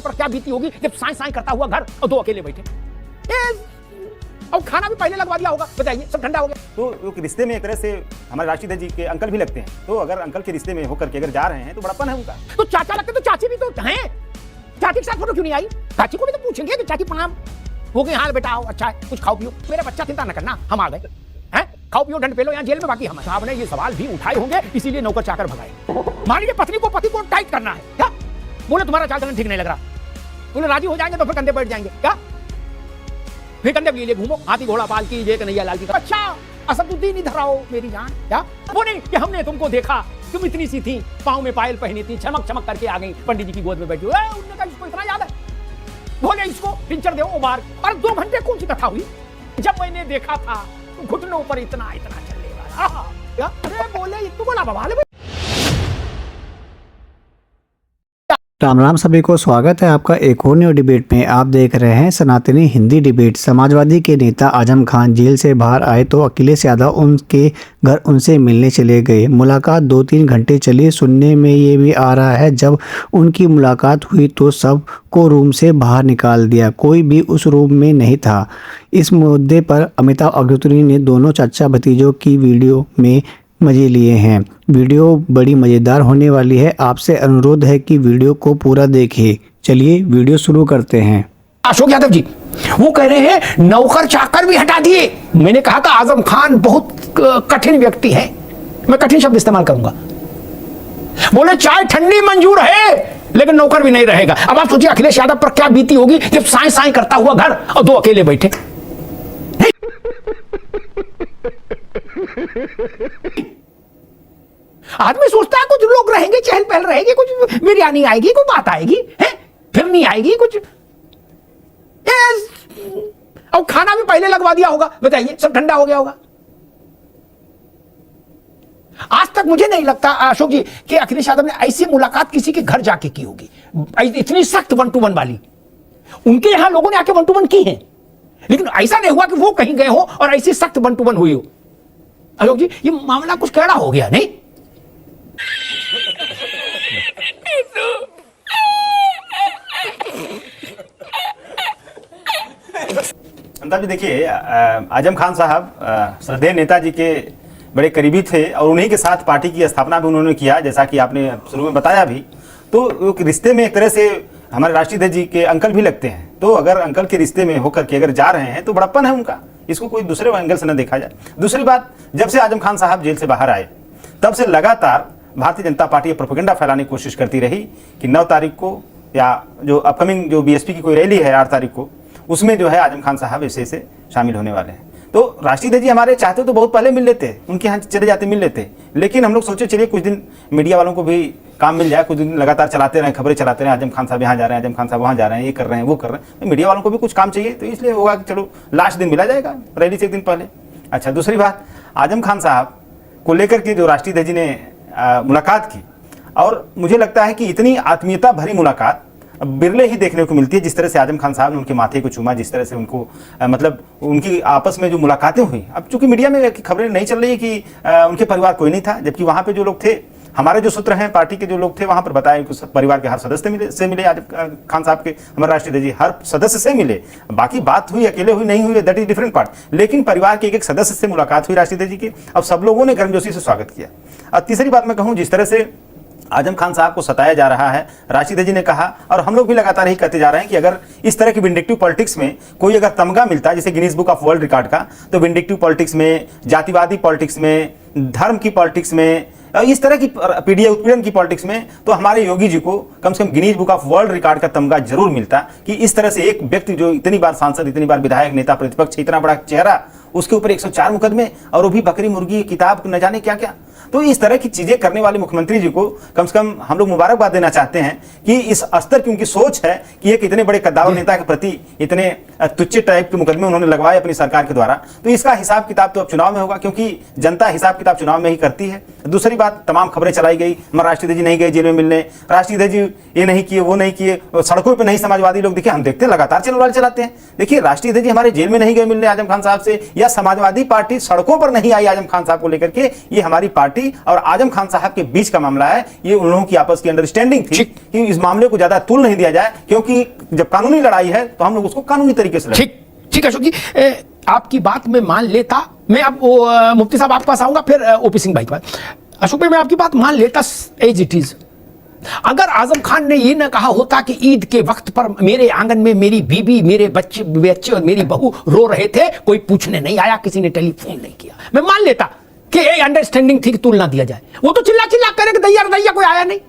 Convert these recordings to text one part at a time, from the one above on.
पर क्या बीती होगी जब साई साई करता हुआ घर और दो अकेले बैठे। और खाना भी पहले लगवा दिया होगा, बताइए, सब ठंडा हो गया। तो रिश्ते में एक तरह से हमारे राष्ट्रीय जी के अंकल भी लगते हैं, तो अगर अंकल के रिश्ते में होकर के अगर जा रहे हैं तो बड़प्पन है उनका। तो चाचा लगते तो चाची भी तो हैं, चाची के साथ फोटो क्यों नहीं आई? चाची को भी तो पूछेंगे कि चाची प्रणाम हो गए, हाँ बेटा आओ, अच्छा है, कुछ खाओ पियो। मेरा बच्चा चिंता न करना, हम आ गए हैं, खाओ पियो डंड पे लो यहाँ जेल में, बाकी हम। साहब ने ये सवाल भी उठाए होंगे, इसीलिए नौकर चाकर भगाए। मान लीजिए पत्नी को पति को टाइट करना है, क्या बोले तुम्हारा चाल चलन ठीक नहीं लग रहा, बोले राजी हो जाएंगे तो फिर कंधे बैठ जाएंगे, क्या फिर कंधे लिए घूमो, हाथी घोड़ा पाल की ये कन्हैया लाल की। अच्छा असदुद्दीन इधर आओ मेरी जान, क्या वो नहीं कि हमने तुमको देखा, तुम इतनी सी थी, पाँव में पायल पहनी थी, चमक चमक करके आ गई, पंडित जी की गोद में बैठी। उन्होंने कहा इसको इतना याद है, बोले इसको पिंचर दो उबार। और 2 घंटे कौन सी कथा हुई, जब मैंने देखा था घुटनों पर इतना इतना चलने वाला। अरे बोले ये तो बोला बवाल है। राम राम सभी को स्वागत है आपका एक और न्यू डिबेट में। आप देख रहे हैं सनातनी हिंदी डिबेट। समाजवादी के नेता आजम खान जेल से बाहर आए तो अखिलेश यादव उनके घर उनसे मिलने चले गए। मुलाकात 2-3 घंटे चली। सुनने में ये भी आ रहा है जब उनकी मुलाकात हुई तो सब को रूम से बाहर निकाल दिया, कोई भी उस रूम में नहीं था। इस मुद्दे पर अमिताभ अग्निहोत्री ने दोनों चाचा भतीजों की वीडियो में मजे लिए हैं। वीडियो बड़ी मज़ेदार होने वाली है, आपसे अनुरोध है कि वीडियो को पूरा देखिए। चलिए वीडियो शुरू करते हैं। अशोक यादव जी वो कह रहे हैं नौकर चाकर भी हटा दिए। मैंने कहा था आजम खान बहुत कठिन व्यक्ति है, मैं कठिन शब्द इस्तेमाल करूंगा। बोले चाय ठंडी मंजूर है लेकिन नौकर भी नहीं रहेगा। अब आप सोचिए अखिलेश यादव पर क्या बीती होगी जब साई साई करता हुआ घर और 2 अकेले बैठे। आदमी सोचता है कुछ लोग रहेंगे, चहल पहल रहेगी, कुछ बिरयानी आएगी, कोई बात आएगी, है फिर नहीं आएगी कुछ। और खाना भी पहले लगवा दिया होगा, बताइए, सब ठंडा हो गया होगा। आज तक मुझे नहीं लगता अशोक जी कि अखिलेश यादव ने ऐसी मुलाकात किसी के घर जाके की होगी, इतनी सख्त 1-to-1 वाली। उनके यहां लोगों ने आके 1-to-1 की है, लेकिन ऐसा नहीं हुआ कि वो कहीं गए हो और ऐसी सख्त 1-to-1 हुई हो। अशोक जी ये मामला कुछ कैड़ा हो गया नहीं? अमिताभ जी देखिए, आजम खान साहब श्रद्धेय नेताजी के बड़े करीबी थे और उन्हीं के साथ पार्टी की स्थापना भी उन्होंने किया, जैसा कि आपने शुरू में बताया भी। तो रिश्ते में एक तरह से हमारे राष्ट्रीय जी के अंकल भी लगते हैं, तो अगर अंकल के रिश्ते में होकर के अगर जा रहे हैं तो बड़प्पन है उनका, इसको कोई दूसरे एंगल से न देखा जाए। दूसरी बात, जब से आजम खान साहब जेल से बाहर आए तब से लगातार भारतीय जनता पार्टी प्रोपेगेंडा फैलाने की कोशिश करती रही कि 9 तारीख को या जो अपकमिंग जो बीएसपी की कोई रैली है 8 तारीख को, उसमें जो है आजम खान साहब ऐसे से शामिल होने वाले हैं। तो राष्ट्रीय जी हमारे चाहते तो बहुत पहले मिल लेते, उनके यहाँ चले जाते मिल लेते, लेकिन हम लोग सोचे चलिए कुछ दिन मीडिया वालों को भी काम मिल जाए, कुछ दिन लगातार चलाते रहे, खबरें चलाते रहे, आजम खान साहब यहाँ जा रहे हैं, आजम खान साहब वहाँ जा रहे हैं, ये कर रहे हैं, वो कर रहे हैं, तो मीडिया वालों को भी कुछ काम चाहिए, तो इसलिए होगा कि चलो लास्ट दिन मिला जाएगा रैली से 1 दिन पहले। अच्छा, दूसरी बात, आजम खान साहब को लेकर के जो राष्ट्रीय जी ने मुलाकात की, और मुझे लगता है कि इतनी आत्मीयता भरी मुलाकात बिरले ही देखने को मिलती है। जिस तरह से आजम खान साहब ने उनके माथे को चूमा, जिस तरह से उनको मतलब उनकी आपस में जो मुलाकातें हुई। अब चूंकि मीडिया में खबरें नहीं चल रही है कि उनके परिवार कोई नहीं था, जबकि वहां पे जो लोग थे, हमारे जो सूत्र हैं पार्टी के जो लोग थे, वहां पर बताया कि परिवार के हर सदस्य से मिले आजम खान साहब के, हमारे राष्ट्रीय जी हर सदस्य से मिले। बाकी बात हुई अकेले हुई नहीं हुई, दैट इज डिफरेंट पार्ट, लेकिन परिवार के एक सदस्य से मुलाकात हुई राष्ट्रीय जी की। अब सब लोगों ने गर्मजोशी से स्वागत किया। और तीसरी बात मैं कहूँ, जिस तरह से आजम खान साहब को सताया जा रहा है, राशिद जी ने कहा और हम लोग भी लगातार यही कहते जा रहे हैं कि अगर इस तरह की विंडिक्टिव पॉलिटिक्स में कोई अगर तमगा मिलता है, जैसे Guinness book of world record का, तो विंडिक्टिव पॉलिटिक्स में, जातिवादी पॉलिटिक्स में, धर्म की पॉलिटिक्स में, इस तरह की पीढ़ी उत्पीड़न की पॉलिटिक्स में, तो हमारे योगी जी को कम से कम Guinness book of world record का तमगा जरूर मिलता कि इस तरह से एक व्यक्ति जो इतनी बार सांसद, इतनी बार विधायक, नेता प्रतिपक्ष, इतना बड़ा चेहरा, उसके ऊपर 104 मुकदमे, और वो भी बकरी मुर्गी किताब न जाने क्या क्या। तो इस तरह की चीजें करने वाले मुख्यमंत्री जी को कम से कम हम लोग मुबारकबाद देना चाहते हैं कि इस स्तर की उनकी सोच है कि एक इतने बड़े कद्दावर नेता के प्रति इतने तुच्छ टाइप के मुकदमे उन्होंने लगवाए अपनी सरकार के द्वारा। तो इसका हिसाब किताब तो अब चुनाव में होगा, क्योंकि जनता हिसाब किताब चुनाव में ही करती है। दूसरी बात, तमाम खबरें चलाई गई, हमारे राष्ट्रीय जी नहीं गए जेल में मिलने, राष्ट्रीय जी ये नहीं किए, वो नहीं किए, सड़कों पर नहीं समाजवादी लोग, देखिए हम देखते हैं लगातार चैनल वाले चलाते हैं। देखिए राष्ट्रीय जी हमारे जेल में नहीं गए मिलने आजम खान साहब से, या समाजवादी पार्टी सड़कों पर नहीं आई आजम खान साहब को लेकर के, ये हमारी पार्टी पार्टी और आजम खान साहब के बीच का मामला है। ये उन लोगों की आपस की अंडरस्टैंडिंग थी कि इस मामले को ज्यादा तूल नहीं दिया जाए, क्योंकि जब कानूनी लड़ाई है तो हम लोग उसको कानूनी तरीके से ठीक ठीक है अशोक जी, आपकी बात मैं मान लेता। मैं अब मुफ्ती साहब आपके पास आऊंगा, फिर ओपी सिंह भाई के पास। अशोक भाई मैं आपकी बात मान लेता एज इट इज। अगर आजम खान ने ये ना कहा होता कि ईद के वक्त पर मेरे आंगन में मेरी बीबी, मेरे बच्चे और मेरी बहू रो रहे थे, कोई पूछने नहीं आया, किसी ने टेलीफोन नहीं किया, मैं मान लेता कि ये अंडरस्टैंडिंग थी कि तुलना दिया जाए। वो तो चिल्ला चिल्ला करे कि दैया कोई आया नहीं।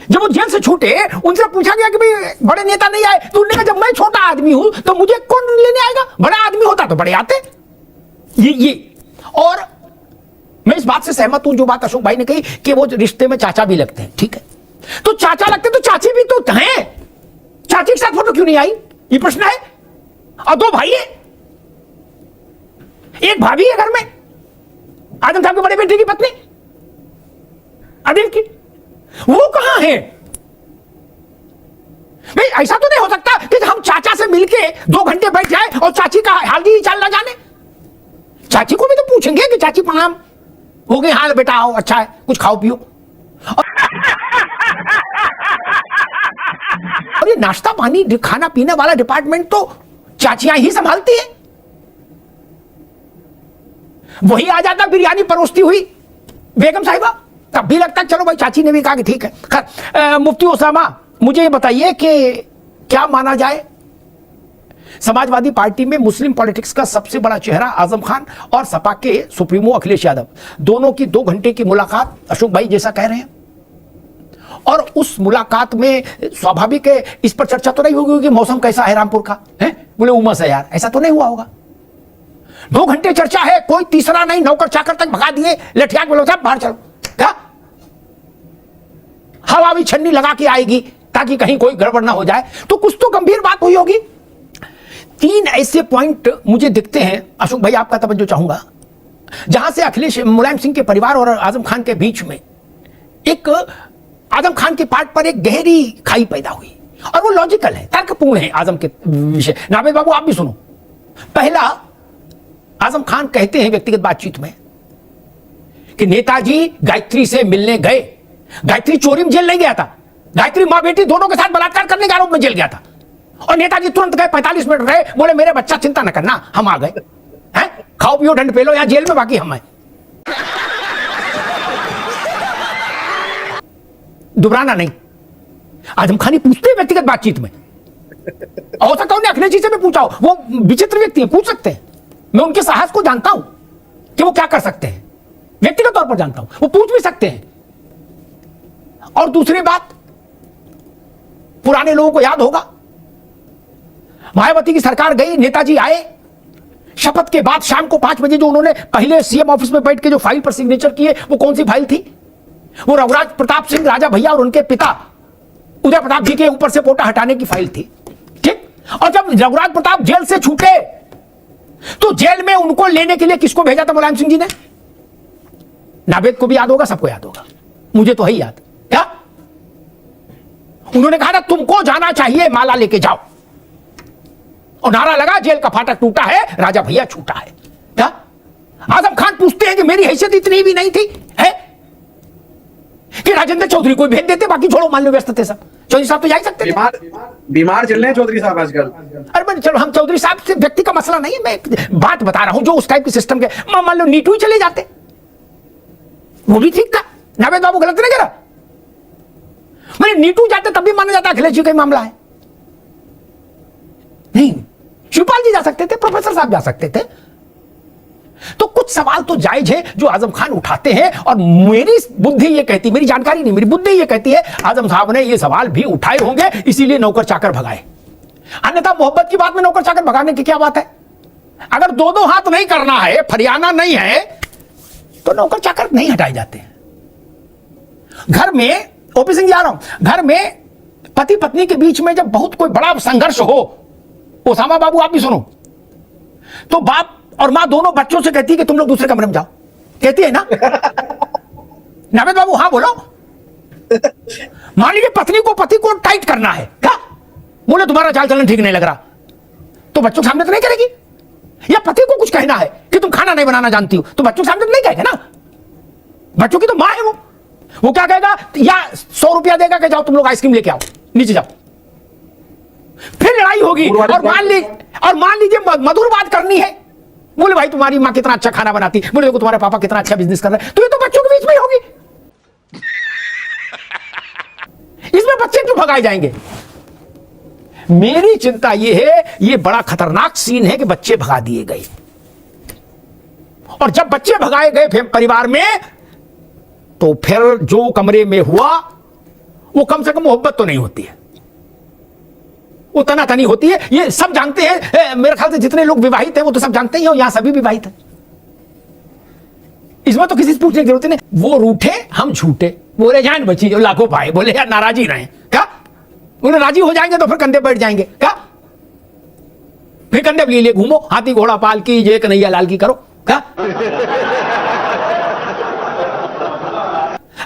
जब वो जेल से छूटे उनसे पूछा गया कि भाई बड़े नेता नहीं आए, तो उन्होंने कहा जब मैं छोटा आदमी हूं तो मुझे कौन लेने आएगा, बड़ा आदमी होता तो बड़े आते। ये और मैं इस बात से सहमत हूं जो बात अशोक भाई ने कही कि वो रिश्ते में चाचा भी लगते हैं, ठीक है, तो चाचा लगते तो चाची भी तो हैं, चाची के साथ फोटो क्यों नहीं आई, ये प्रश्न है। और दो भाई है, एक भाभी है घर में, आजम साहब के बड़े बेटे की पत्नी आदिल की, वो कहां है भाई। ऐसा तो नहीं हो सकता कि हम चाचा से मिलके 2 घंटे बैठ जाए और चाची का हाल ही चाल ना जाने। चाची को भी तो पूछेंगे कि चाची प्रणाम, हो गए हाल बेटा, आओ, अच्छा है, कुछ खाओ पियो। और ये नाश्ता पानी खाना पीने वाला डिपार्टमेंट तो चाचियां ही संभालती है। वही आ जाता बिरयानी परोसती हुई बेगम साहिबा, तब भी लगता चलो भाई चाची ने भी कहा कि ठीक है। खैर मुफ्ती उसामा, मुझे ये बताइए कि क्या माना जाए, समाजवादी पार्टी में मुस्लिम पॉलिटिक्स का सबसे बड़ा चेहरा आजम खान और सपा के सुप्रीमो अखिलेश यादव, दोनों की 2 घंटे की मुलाकात अशोक भाई जैसा कह रहे हैं, और उस मुलाकात में स्वाभाविक है इस पर चर्चा तो नहीं होगी कि मौसम कैसा है रामपुर का, है बोले उमस है यार, ऐसा तो नहीं हुआ होगा। 2 घंटे चर्चा है, कोई तीसरा नहीं, नौकर चाकर तक भगा दिए, लठिया बोलो साहब बाहर चलो, क्या हवा भी छन्नी लगा के आएगी ताकि कहीं कोई गड़बड़ ना हो जाए, तो कुछ तो गंभीर बात हुई होगी। 3 ऐसे पॉइंट मुझे दिखते हैं अशोक भाई, आपका तवज्जो चाहूंगा, जहां से अखिलेश मुलायम सिंह के परिवार और आजम खान के बीच में एक आजम खान के पार्ट पर एक गहरी खाई पैदा हुई, और वो लॉजिकल है, तर्कपूर्ण है आजम के विषय। नावेद बाबू आप भी सुनो। पहला, आजम खान कहते हैं व्यक्तिगत बातचीत में कि नेताजी गायत्री से मिलने गए, गायत्री चोरी में जेल नहीं गया था, गायत्री मां बेटी दोनों के साथ बलात्कार करने के आरोप में जेल गया था, और नेताजी तुरंत गए, 45 मिनट रहे, बोले मेरे बच्चा चिंता न करना हम आ गए, हैं खाओ पियो दंड पे लो, यहां जेल में बाकी हम हैं। दुबराना नहीं, आजम खान पूछते हैं व्यक्तिगत बातचीत में, हो सकता है अखिलेश जी से भी पूछा हो, वो विचित्र व्यक्ति है, पूछ सकते हैं, मैं उनके साहस को जानता हूं कि वो क्या कर सकते हैं, व्यक्तिगत तौर पर जानता हूं, वो पूछ भी सकते हैं। और दूसरी बात, पुराने लोगों को याद होगा, मायावती की सरकार गई, नेताजी आए, शपथ के बाद शाम को 5 बजे जो उन्होंने पहले सीएम ऑफिस में बैठ के जो फाइल पर सिग्नेचर किए, वो कौन सी फाइल थी, वो रघुराज प्रताप सिंह राजा भैया और उनके पिता उदय प्रताप जी के ऊपर से पोटा हटाने की फाइल थी, ठीक। और जब रघुराज प्रताप जेल से छूटे तो जेल में उनको लेने के लिए किसको भेजा था मुलायम सिंह जी ने, नावेद को भी याद होगा, सबको याद होगा, मुझे तो है याद, क्या उन्होंने कहा था तुमको जाना चाहिए, माला लेके जाओ, और नारा लगा, जेल का फाटक टूटा है, राजा भैया छूटा है। क्या आजम खान पूछते हैं कि मेरी हैसियत इतनी भी नहीं थी है कि राजेंद्र चौधरी को भेज देते, बाकी छोड़ो मान लो व्यस्त थे सब, चौधरी साहब तो जा ही सकते थे, बीमार चल रहे हैं चौधरी साहब आजकल। अरे मैं चलो, हम चौधरी साहब से व्यक्ति का मसला नहीं है, मैं बात बता रहा हूं जो उस टाइप के सिस्टम के, मान लो नीटू ही चले जाते, वो भी ठीक था, नावेद बाबू गलत नहीं करा, मैंने नीटू जाते तब भी माना जाता अखिलेश जी का मामला है, नहीं शिवपाल जी जा सकते थे, प्रोफेसर साहब जा सकते थे। तो कुछ सवाल तो जायज है जो आजम खान उठाते हैं, और मेरी बुद्धि ये कहती, मेरी जानकारी नहीं, मेरी बुद्धि ये कहती है आजम साहब ने ये सवाल भी उठाए होंगे, इसीलिए नौकर चाकर भगाए। अन्यथा मोहब्बत की बात में नौकर चाकर भगाने की क्या बात है, अगर 2-2 हाथ नहीं करना है, फरियाना नहीं है, तो नौकर चाकर नहीं हटाए जाते हैं। घर में ओपी सिंह जा रहा हूं, घर में पति पत्नी के बीच में जब बहुत कोई बड़ा संघर्ष हो, ओसामा बाबू आप भी सुनो, तो बाप और मां दोनों बच्चों से कहती है कि तुम लोग दूसरे कमरे में जाओ, कहती है ना नावेद बाबू, हाँ बोलो। मान लीजिए पत्नी को पति को टाइट करना है, क्या बोले तुम्हारा चाल चलन ठीक नहीं लग रहा, तो बच्चों के सामने तो नहीं करेगी, या पति को कुछ कहना है कि तुम खाना नहीं बनाना जानती हो, तो बच्चों के सामने नहीं कहेगा ना। बच्चों की तो माँ है वो क्या कहेगा, या 100 रुपया देगा कि जाओ तुम लोग आइसक्रीम लेके आओ, नीचे जाओ। फिर लड़ाई होगी और मान लीजिए मधुर बात करनी है, बोले भाई तुम्हारी माँ कितना अच्छा खाना बनाती, बोले देखो तुम्हारे पापा कितना अच्छा बिजनेस कर रहे हैं, तो ये तो बच्चों के बीच में होगी। इसमें बच्चे क्यों भगाए जाएंगे? मेरी चिंता ये है, ये बड़ा खतरनाक सीन है कि बच्चे भगा दिए गए, और जब बच्चे भगाए गए फिर परिवार में, तो फिर जो कमरे में हुआ वो कम से कम मोहब्बत तो नहीं होती है, वो तनातनी होती है। ये सब जानते हैं, मेरे ख्याल से जितने लोग विवाहित हैं वो तो सब जानते ही हो, यहां सभी विवाहित हैं, इसमें तो किसी से पूछने की जरूरत नहीं। वो रूठे हम झूठे, बोले जान बची जो लाखों पाए, बोले यार नाराजी रहे क्या, बोले राजी हो जाएंगे तो फिर कंधे बैठ जाएंगे क्या, फिर कंधे ले लिए घूमो, हाथी घोड़ा पाल की जय कन्हैया लाल की करो क्या।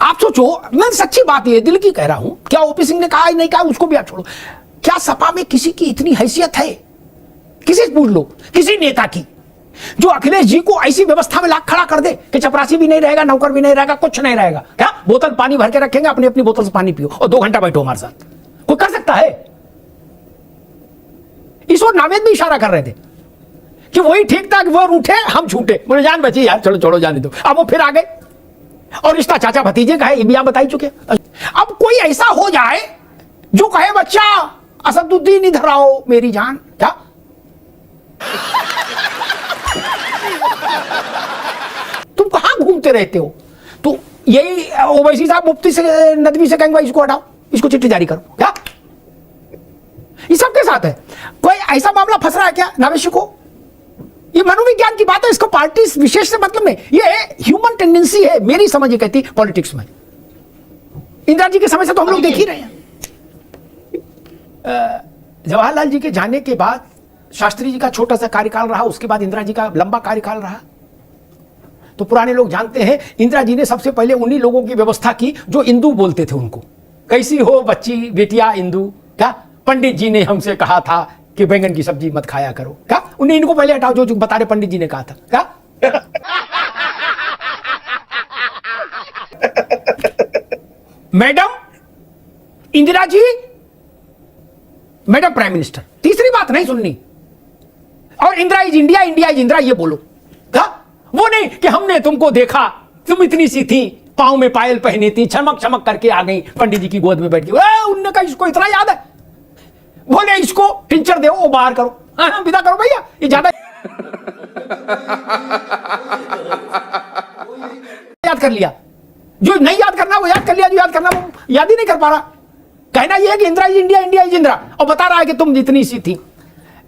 आप सोचो, मैं सच्ची बात ये दिल की कह रहा हूं, क्या ओपी सिंह ने कहा नहीं कहा उसको भी आप छोड़ो, क्या सपा में किसी की इतनी हैसियत है, किसी से पूछ लो, किसी नेता की, जो अखिलेश जी को ऐसी व्यवस्था में लाख खड़ा कर दे कि चपरासी भी नहीं रहेगा, नौकर भी नहीं रहेगा, कुछ नहीं रहेगा क्या, बोतल पानी भर के रखेंगे, अपनी अपनी बोतल से पानी पियो और 2 घंटा बैठो हमारे साथ, कोई कर सकता है? इस और नावेद भी इशारा कर रहे थे कि वही ठीक था कि वो रूठे हम झूठे, बोले जान बची यार, चलो छोड़ो जाने दो। अब वो फिर आ गए और रिश्ता चाचा भतीजे का है, ये भी आप बता ही चुके। अब कोई ऐसा हो जाए जो कहे बच्चा असदुद्दीन इधर आओ मेरी जान, क्या तुम कहां घूमते रहते हो? तो यही ओवैसी साहब मुफ्ती से नदवी से कहेंगे इसको हटाओ, इसको चिट्ठी जारी करो क्या? ये सबके साथ है। कोई ऐसा मामला फंस रहा है क्या नावेशी को? ये मनोविज्ञान की बात है, इसको पार्टी विशेष से मतलब नहीं, ये ह्यूमन टेंडेंसी है, मेरी समझ ये कहती पॉलिटिक्स में। इंदिरा जी के समय से तो हम लोग देख ही रहे हैं। जवाहरलाल जी के जाने के बाद शास्त्री जी का छोटा सा कार्यकाल रहा, उसके बाद इंदिरा जी का लंबा कार्यकाल रहा। तो पुराने लोग जानते हैं, इंदिरा जी ने सबसे पहले उन्हीं लोगों की व्यवस्था की जो इंदू बोलते थे उनको, कैसी हो बच्ची बेटिया इंदू, क्या पंडित जी ने हमसे कहा था कि बैंगन की सब्जी मत खाया करो, क्या उन्हें इनको पहले हटाओ जो बता रहे पंडित जी ने कहा था क्या। Madam Indira ji, madam prime minister, तीसरी बात नहीं सुननी। और Indira is India, India is Indira, ये बोलो क्या? वो नहीं कि हमने तुमको देखा, तुम इतनी सी थी, पांव में पायल पहनी थी, चमक चमक करके आ गई पंडित जी की गोद में बैठ गई। उनने कहा इसको इतना याद है, बोले इसको टिंचर दो, वो बाहर करो, हाँ विदा करो भैया, ये ज्यादा याद कर लिया। जो नहीं याद करना वो याद कर लिया, जो याद करना वो याद ही नहीं कर पा रहा। कहना यह है कि Indira is India, India is Indira, और बता रहा है कि तुम जितनी सी थी।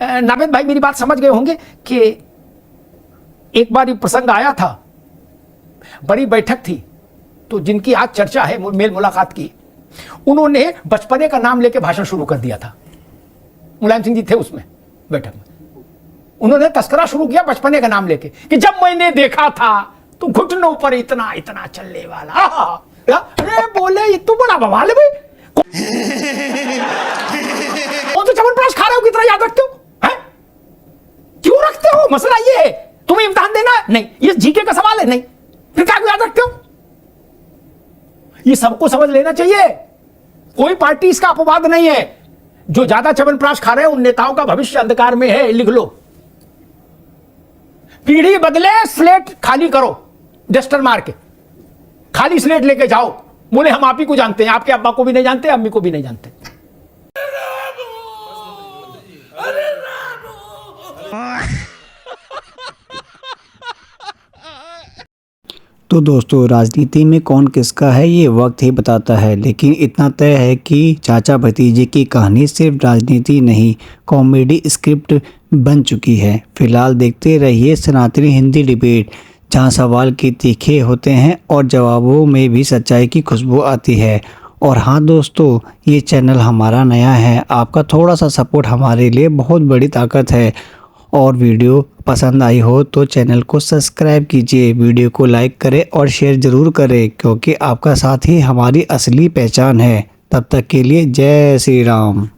नावेद भाई मेरी बात समझ गए होंगे कि एक बार ये प्रसंग आया था, बड़ी बैठक थी, तो जिनकी आज चर्चा है मेल मुलाकात की, उन्होंने बचपने का नाम लेके भाषण शुरू कर दिया था। मुलायम सिंह जी थे उसमें बैठक में, उन्होंने तस्करा शुरू किया बचपने का नाम लेके कि जब मैंने देखा था तो घुटनों पर इतना इतना चलने वाला। अरे बोले ये तो बड़ा बवाल है भाई, वो तो च्यवनप्राश खा रहे हो कितना याद रखते हो, हैं? क्यों रखते हो? मसला ये है, तुम्हें इम्तिहान देना है? नहीं, ये जीके का सवाल है, नहीं, फिर क्या याद रखते हो? ये सबको समझ लेना चाहिए, कोई पार्टी इसका अपवाद नहीं है। जो ज्यादा च्यवनप्राश खा रहे हैं उन नेताओं का भविष्य अंधकार में है, लिख लो। पीढ़ी बदले, स्लेट खाली करो, डस्टर मार के खाली स्लेट लेके जाओ। बोले हम आप ही को जानते हैं, आपके अब्बा को भी नहीं जानते, अम्मी को भी नहीं जानते। तो दोस्तों, राजनीति में कौन किसका है ये वक्त ही बताता है, लेकिन इतना तय है कि चाचा भतीजे की कहानी सिर्फ राजनीति नहीं, कॉमेडी स्क्रिप्ट बन चुकी है। फिलहाल देखते रहिए सनातनी हिंदी डिबेट, जहां सवाल की तीखे होते हैं और जवाबों में भी सच्चाई की खुशबू आती है। और हाँ दोस्तों, ये चैनल हमारा नया है, आपका थोड़ा सा सपोर्ट हमारे लिए बहुत बड़ी ताकत है। और वीडियो पसंद आई हो तो चैनल को सब्सक्राइब कीजिए, वीडियो को लाइक करें और शेयर ज़रूर करें, क्योंकि आपका साथ ही हमारी असली पहचान है। तब तक के लिए जय श्री राम।